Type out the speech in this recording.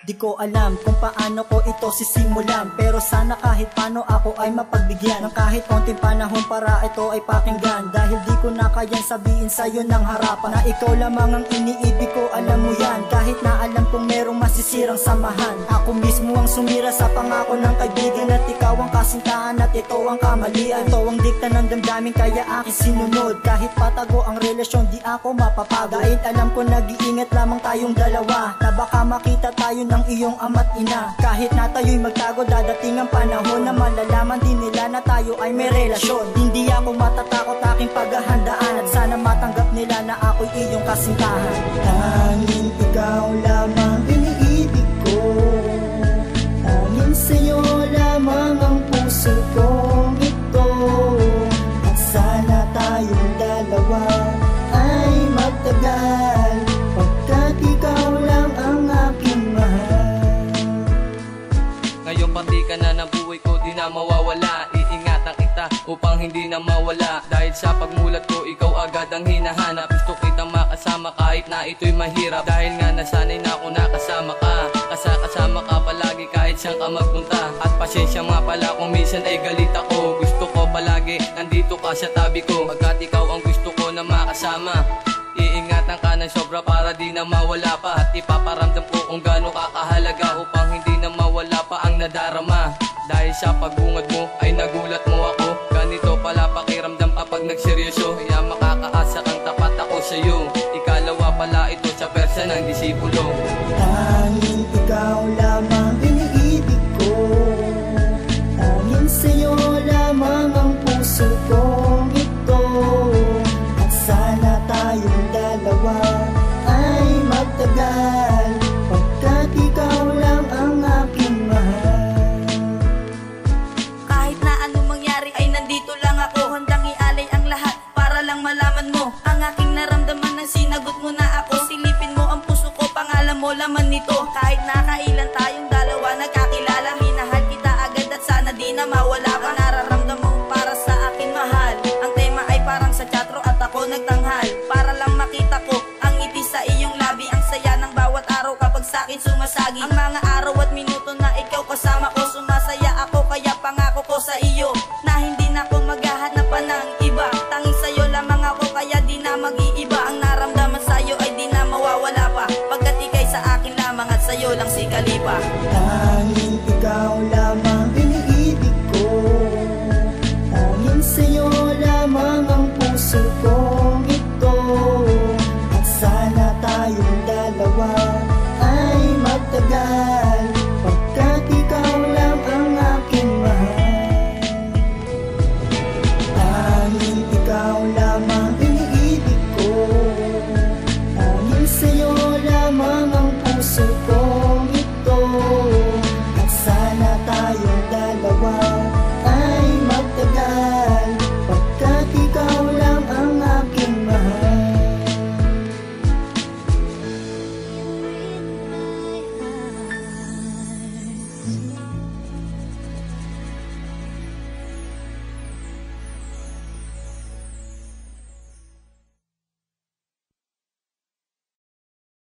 Di ko alam kung paano ko ito sisimulan, pero sana kahit paano ako ay mapagbigyan ng kahit konting panahon para ito ay pakinggan. Dahil di ko na kayang sabihin sa'yo ng harapan na ikaw lamang ang iniibig ko, alam mo yan. Kahit na alam kong merong masisirang samahan, ako mismo ang sumira sa pangako ng kaibigan, at ikaw ang kasintahan at ito ang kamalian. Ito ang dikta ng damdamin kaya aking sinunod. Kahit patago ang relasyon di ako mapapagod, dahil alam ko nag-iingat lamang tayong dalawa na baka makita tayo ng iyong ama't ina. Kahit na tayo'y magtago, dadating ang panahon na malalaman din nila na tayo ay may relasyon. Hindi ako matatakot aking paghahandaan, at sana matanggap nila na ako'y iyong kasintahan. Tanging ikaw lamang iniibig ko, tanging sa'yo lamang ang puso kong ito. At sana tayong dalawa ay magtagal, pagkat ikaw lang ang aking mahal. Ngayon pati ka na ng buhay ko, di na mawawala. Iingatan kita upang hindi na mawala, dahil sa pagmulat ko ikaw agad ang hinahanap. Gusto kitang makasama kahit na ito'y mahirap, dahil nga nasanay na ako nakasama ka. Kasama ka palagi kahit saan ka magpunta. At pasensya nga pala kung minsan ay galit ako. Gusto ko palagi nandito ka sa tabi ko, pagkat ikaw ang gusto ko na makasama. Iingatan ka ng sobra para di na mawala pa, at ipaparamdam ko kung gaano kakahalaga upang hindi na mawala pa ang nadarama. Dahil sa pagbungad mo ay nagulat mo ako, ganito pala pakiramdam kapag nagseryoso. Kaya makakaasa kang tapat ako sa'yo, ikalawa pala ito sa persa ng disipulo. Tanging ikaw lamang iniibig ko, tanging sa'yo lamang ang puso kong ito. At sana tayong dalawa ay magtagal, pagkat ikaw lang ang aking mahal. Kahit na anong mangyari ay nandito lang ako, handang ialay ang lahat para lang malaman mo ang aking naramdaman na sinagot mo na ako. Silipin mo ang puso ko, pangalan mo laman nito. Kahit nakailan tayong dalawa nagkakilala, minahal kita agad at sana di na mawala pa. Nararamdaman mo para sa akin mahal, ang tema ay parang sa teatro at ako nagtanghal para lang makita ko ang ngiti sa iyong labi. Ang saya ng bawat araw kapag sa akin sumasagi, ang mga araw at minuto na ikaw kasama ko. Sumasaya ako kaya pangako ko sa iyo na hindi na ako maghahanap pa ng iba. Tanging sa'yo lamang ako kaya di na mag-iiba. Ang naramdaman sa'yo ay di na mawawala pa, pagkat ikay sa akin lamang at sa'yo lang si Kalipa. Tanging ikaw lamang iniibig ko, tanging sa'yo lamang ang puso ko